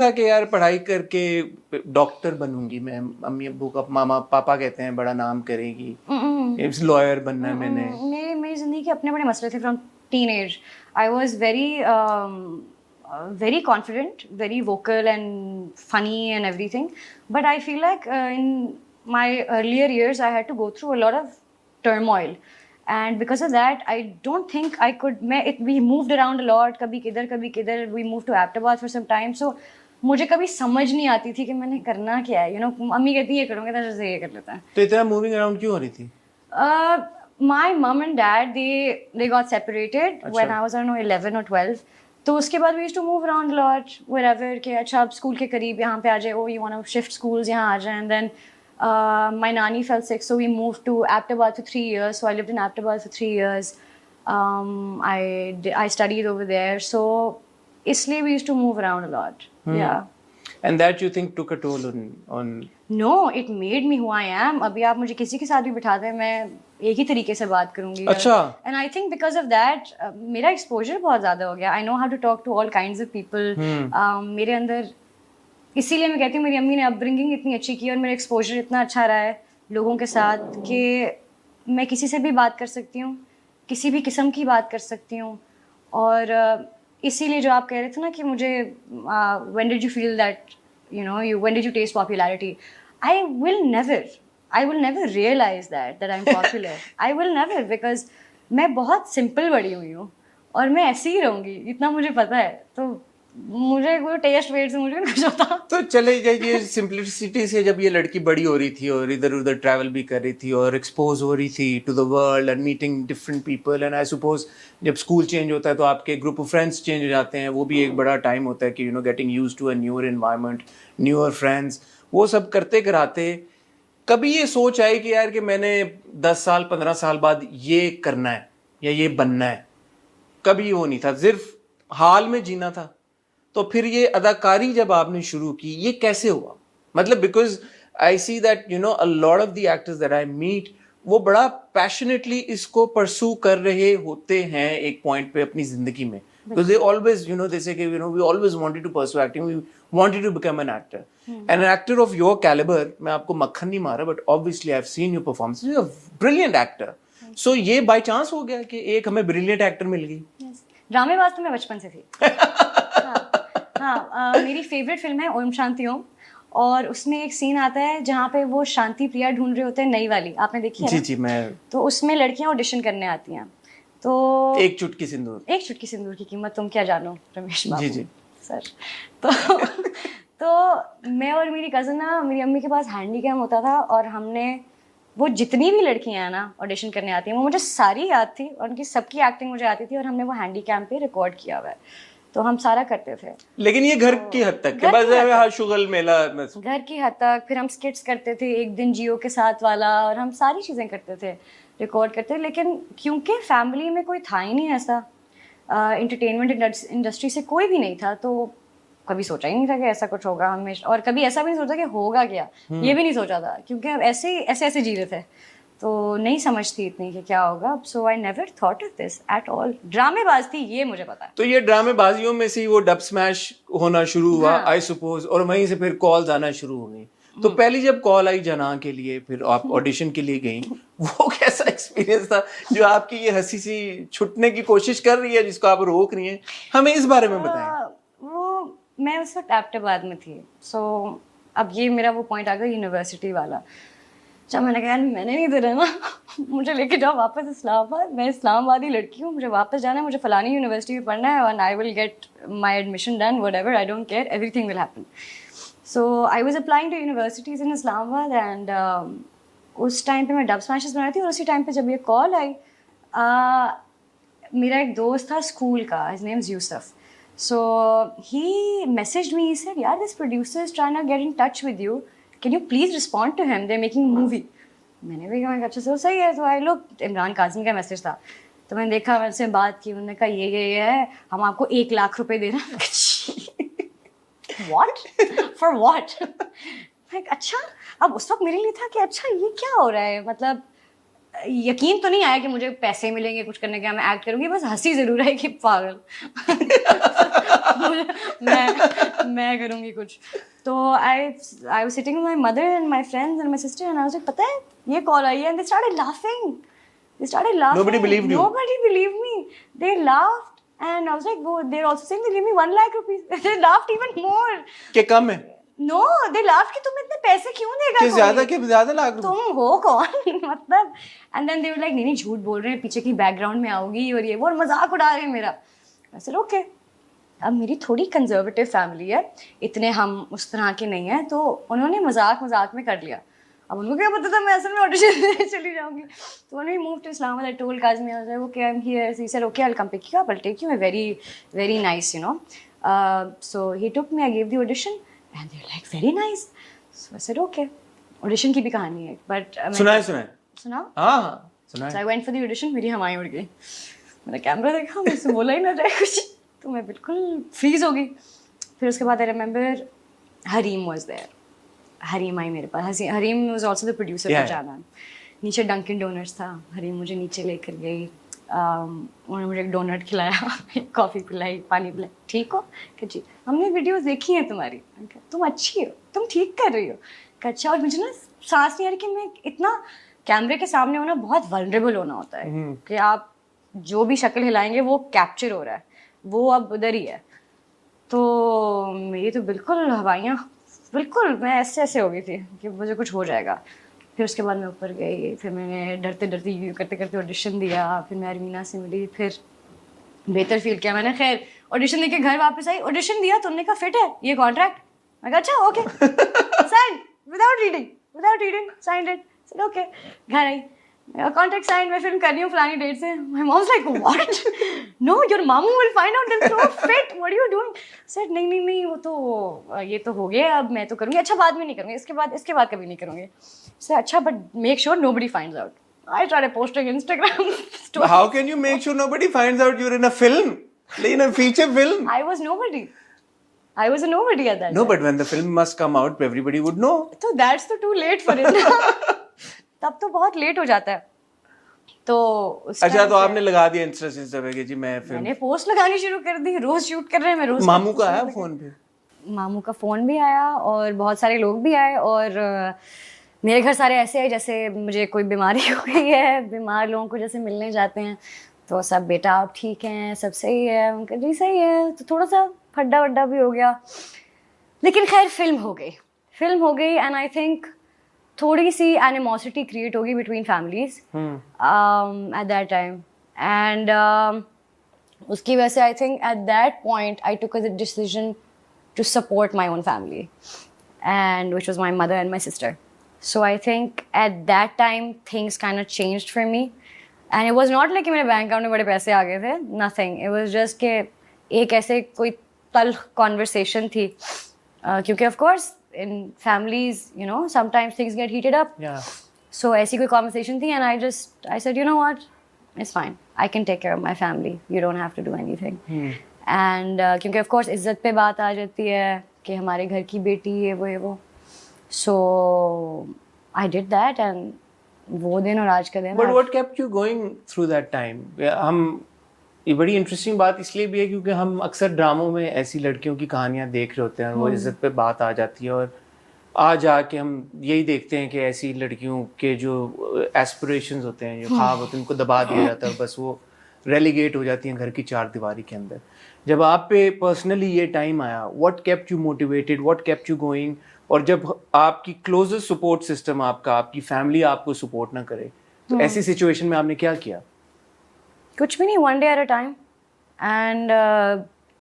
था कि यार पढ़ाई करके डॉक्टर बनूंगी मैं, मम्मी अब्बू का, मामा पापा कहते हैं बड़ा नाम करेगी, लॉयर बनना है मैंने? मेरी मेरी जिंदगी के अपने बड़े मसले थे from teenage. I was very confident, very vocal and funny and everything. But I feel like in my earlier years, I had to go through a lot of turmoil. And because of that, I don't think I could. We moved around a lot. कभी किधर. We moved to Ahmedabad for some time. So मुझे कभी समझ नहीं आती थी कि मैंने करना क्या है. मम्मी कहती है ये करूँगा तो जैसे ये कर लेता है. तो इतना मूविंग अराउंड क्यों हो रही थी? My mom and dad, they got separated when I was, I don't know, 11 or 12. तो उसके बाद we used to move around a lot wherever कि अच्छा अब स्कूल के करीब यहाँ पे आ जाए, oh you want to shift schools यहाँ आ जाए. And then my nanny fell sick, so we moved to Ahmedabad for 3 years. So I lived in Ahmedabad for 3 years. I studied over there. So इसलिए we used to move around a lot. Yeah. And that you think took a toll on No, it made me who I am. अभी आप मुझे किसी के साथ भी बिठा दें, मैं एक ही तरीके से बात करूंगी. अच्छा. And I think because of that, मेरा exposure बहुत ज़्यादा हो गया. I know how to talk to all kinds of people. मेरे अंदर, इसीलिए मैं कहती हूँ मेरी अम्मी ने अपब्रिंगिंग इतनी अच्छी की और मेरा एक्सपोजर इतना अच्छा रहा है लोगों के साथ कि मैं किसी से भी बात कर सकती हूँ, किसी भी किस्म की बात कर सकती हूँ. और इसीलिए जो आप कह रहे थे ना कि मुझे when did you feel that when did you taste popularity? I will never realize that I'm popular. I will never, because मैं बहुत सिंपल बड़ी हुई हूँ और मैं ऐसी ही रहूँगी, इतना मुझे पता है. तो मुझे वो टेस्ट वेट से मुझे कुछ होता. तो चले जाइए सिंपलिसिटी से, जब ये लड़की बड़ी हो रही थी और इधर उधर ट्रैवल भी कर रही थी और एक्सपोज हो रही थी to the world and meeting different people, and I suppose जब स्कूल चेंज होता है तो आपके ग्रुप ऑफ फ्रेंड्स चेंज हो जाते हैं, वो भी एक बड़ा टाइम होता है कि getting used to a newer environment, newer friends. वो सब करते कराते कभी ये सोच आई कि यार कि मैंने 10 साल 15 साल बाद ये करना है या ये बनना है? कभी वो नहीं था, सिर्फ हाल में जीना था. तो फिर ये अदाकारी जब आपने शुरू की, ये कैसे हुआ? मतलब because I see that a lot of the actors that I meet, वो बड़ा पैशनेटली इसको परसू कर रहे होते हैं एक पॉइंट पे अपनी जिंदगी में. Because they always, they say, we always wanted to pursue acting, we wanted to become an actor. And an actor of your caliber, मैं आपको मक्खन नहीं मारा, but obviously I've seen your performance. You're a brilliant actor. So ये by chance हो गया कि एक हमें brilliant actor मिल गई? Yes. ड्रामेबाज तो मैं बचपन से थी. हाँ, मेरी फेवरेट फिल्म है ओम शांति ओम, और उसमें एक सीन आता है जहाँ पे वो शांति प्रिया ढूंढ रहे होते हैं, नई वाली, आपने देखी है? जी मैं. तो उसमें लड़कियाँ ऑडिशन करने आती हैं. तो एक चुटकी सिंदूर की कीमत तुम क्या जानो, रमेश बाबू. जी सर. तो मैं और मेरी कज़न ना, मेरी अम्मी के पास हैंडी कैम होता था और हमने वो जितनी भी लड़कियां हैं ना ऑडिशन करने आती हैं वो मुझे सारी याद थी और उनकी सबकी एक्टिंग मुझे आती थी और हमने वो हैंडी कैम पे रिकॉर्ड किया हुआ है. तो हम सारा करते थे. लेकिन ये घर की हद तक के बाद शुगल मेला, घर की हद तक. फिर हम स्किट्स करते थे, एक दिन जियो के साथ वाला, और हम सारी चीज़ें करते थे, रिकॉर्ड करते थे. लेकिन क्योंकि फैमिली में कोई था ही नहीं ऐसा, एंटरटेनमेंट इंडस्ट्री से कोई भी नहीं था, तो कभी सोचा ही नहीं था कि ऐसा कुछ होगा हमेशा. और कभी ऐसा भी नहीं सोचा कि होगा क्या, ये भी नहीं सोचा था, क्योंकि हम ऐसे जी रहे थे, तो नहीं समझ थी इतनी कि क्या होगा. So I never thought of this at all. ड्रामेबाज थी ये मुझे पता है. तो ये ड्रामेबाजियों में से वो डब स्मैश होना शुरू हुआ, आई सपोज, और वहीं से फिर कॉल्स आना शुरू हो गई. तो पहली जब कॉल आई जना के लिए, फिर आप ऑडिशन के लिए गई, वो कैसा एक्सपीरियंस था जो आपकी ये हंसी सी छुटने की कोशिश कर रही है, जिसको आप रोक रही हैं? हमें इस बारे में बताएं. वो मैं उस वक्त अहमदाबाद में थी. सो अब ये मेरा वो पॉइंट आ गया यूनिवर्सिटी वाला, जब मैंने कहा मैंने नहीं दे रहा ना, मुझे लेके जाओ वापस इस्लामाबाद, मैं इस्लामाबादी लड़की हूँ, मुझे वापस जाना है, मुझे फलानी यूनिवर्सिटी में पढ़ना है, and I will get my admission done, whatever, I don't care, everything will happen. So I was applying to universities in Islamabad, and उस टाइम पे मैं डब स्मैशेस बना रही थी. और उसी टाइम पे जब ये कॉल आई, मेरा एक दोस्त था स्कूल का, his name is Yusuf. So he messaged me, he said, "यार, this producer is trying to get in touch with you. Can you please respond to him? They're making a movie." मैंने भी कहा अच्छा सही है. तो I look, Imran Kazmi का message था. तो मैंने देखा, मैंने से बात की, उन्होंने कहा ये है, हम आपको 1 लाख रुपए दे रहे हैं. What? For what? Like, अच्छा. अब उस वक्त मेरे लिए था कि अच्छा ये क्या हो रहा है, मतलब यकीन तो नहीं आया कि मुझे पैसे मिलेंगे कुछ करने का, मैं एक्ट करूंगी, बस हंसी जरूर है कि पागल. मैं करूँगी कुछ. तो I was sitting with my mother and my friends and my sister and I was like, पता है ये कॉल आई है, and they started laughing. Nobody believed you. Nobody believed me. They laughed and I was like, they're also saying they give me 1 lakh rupees. They laughed even more. कि कम है No, they laughed कि तुम इतने पैसे क्यों देगा कि ज्यादा लाख रुपए तुम हो कौन मतलब. And then they were like नहीं झूठ बोल रहे हैं, पीछे की बैकग्राउंड में आओगी और ये वो, और मजाक उड़ा रहे हैं मेरा. I said okay. अब मेरी थोड़ी कंजर्वेटिव फैमिली है, इतने हम उस तरह के नहीं हैं, तो उन्होंने मजाक में कर लिया. अब उनको क्या पता था मैं असल में ऑडिशन देने चली जाऊंगी. तो when we moved to Islamabad, I told Kazmi, I was like, okay, I'm here. So he said, okay, I'll come pick you up. I'll take you. Very, very nice, you know. So he took me. I gave the audition, and they're like, very nice. So I said, okay. Audition की भी कहानी है, but सुनाओ. हाँ सुनाए. So I went for the audition. मेरी हवाएं उड़ गई. मैंने कैमरा देखा, मुझसे बोला ही ना जाए कुछ, तो मैं बिल्कुल फ्रीज हो गई. फिर उसके बाद I remember Hareem was there. Hareem आई मेरे पास. Hareem was also the producer for Jaana. नीचे डंकिन डोनट्स था. हरीम मुझे नीचे लेकर गई. उन्होंने मुझे एक डोनट खिलाया, कॉफ़ी पिलाई, पानी पिलाई. ठीक हो कि जी, हमने वीडियोस देखी हैं तुम्हारी, तुम अच्छी हो, तुम ठीक कर रही हो. अच्छा. और मुझे ना सांस नहीं आ रही कि मैं इतना कैमरे के सामने होना बहुत वल्नरेबल होना होता है कि आप जो भी शक्ल हिलाएंगे वो कैप्चर हो रहा है, वो अब उधर ही है. तो मेरी तो बिल्कुल हवाइयाँ, बिल्कुल मैं ऐसे हो गई थी कि मुझे कुछ हो जाएगा. फिर उसके बाद मैं ऊपर गई. फिर मैंने डरते करते ऑडिशन दिया. फिर मैं अरमीना से मिली. फिर बेहतर फील किया मैंने. खैर ऑडिशन देके घर वापस आई. ऑडिशन दिया, तुमने कहा फिट है ये कॉन्ट्रैक्ट. मैं कहा अच्छा okay. Sign without reading signed it. Said okay. घर आई, कॉन्ट्रैक्ट साइन, मैं फिल्म कर रही हूँ फलानी डेट से. My mom was like what, no your मामू will find out that so fit, what are you doing. Said नहीं वो तो ये तो हो गया, अब मैं तो करूँगी. अच्छा बाद में नहीं करूँगी, इसके बाद कभी नहीं करूँगी. से अच्छा but make sure nobody finds out. I started posting Instagram stories. How can you make sure nobody finds out you're in a film, in a feature film? I was nobody. I was a nobody at that No, time. but when the film must come out, everybody would know. तो that's तो too late for it. तब तो बहुत late हो जाता है. तो अच्छा, तो आपने लगा दिया इंस्टा पे कि जी मैं फिल्म. मैंने पोस्ट लगानी शुरू कर दी. रोज शूट कर रहे हैं, मैं रोज. मामू का आया फोन पे? मामू का फोन भी आया और बहुत सारे लोग भी आए. और मेरे घर सारे ऐसे हैं जैसे मुझे कोई बीमारी हो गई है. बीमार लोगों को जैसे मिलने जाते हैं तो सब, बेटा आप ठीक हैं, सब सही है. उनका जी सही है. तो थोड़ा सा फड्डा वड्डा भी हो गया. लेकिन खैर फिल्म हो गई. एंड आई थिंक थोड़ी सी एनिमोसिटी क्रिएट होगी between families at that time. And उसकी वजह से I think at that point I took a decision to support my own family, and which was my mother and my sister. So I think at that time things kind of changed for me, and it was not like कि मेरे bank account में बड़े पैसे आ गए थे. Nothing. It was just कि एक ऐसे कोई तल conversation थी, क्योंकि of course in families you know sometimes things get heated up. Yeah. So ऐसी कोई conversation थी, and I said, you know what, it's fine. I can take care of my family. You don't have to do anything. And क्योंकि of course इज्जत पे बात आ जाती है कि हमारे घर की बेटी है वो. So I did that, and वो दिन और आज का दिन. But what kept you going through that time? हम, ये बड़ी इंटरेस्टिंग बात इसलिए भी है क्योंकि हम अक्सर ड्रामों में ऐसी लड़कियों की कहानियां देख रहे होते हैं, वो इज्जत पे बात आ जाती है, और आज आके हम यही देखते हैं कि ऐसी लड़कियों के जो एस्पिरेशंस होते हैं, जो ख्वाब होते हैं, उनको दबा दिया जाता है, बस वो रेलीगेट हो जाती हैं घर की चार दीवारी के अंदर. जब आप पे पर्सनली ये टाइम आया, what kept you motivated, what kept you going? और जब आपकी क्लोजेस्ट सपोर्ट सिस्टम आपकी फैमिली आपको सपोर्ट ना करे, तो ऐसी सिचुएशन में आपने क्या किया? कुछ भी नहीं, one day at a time. And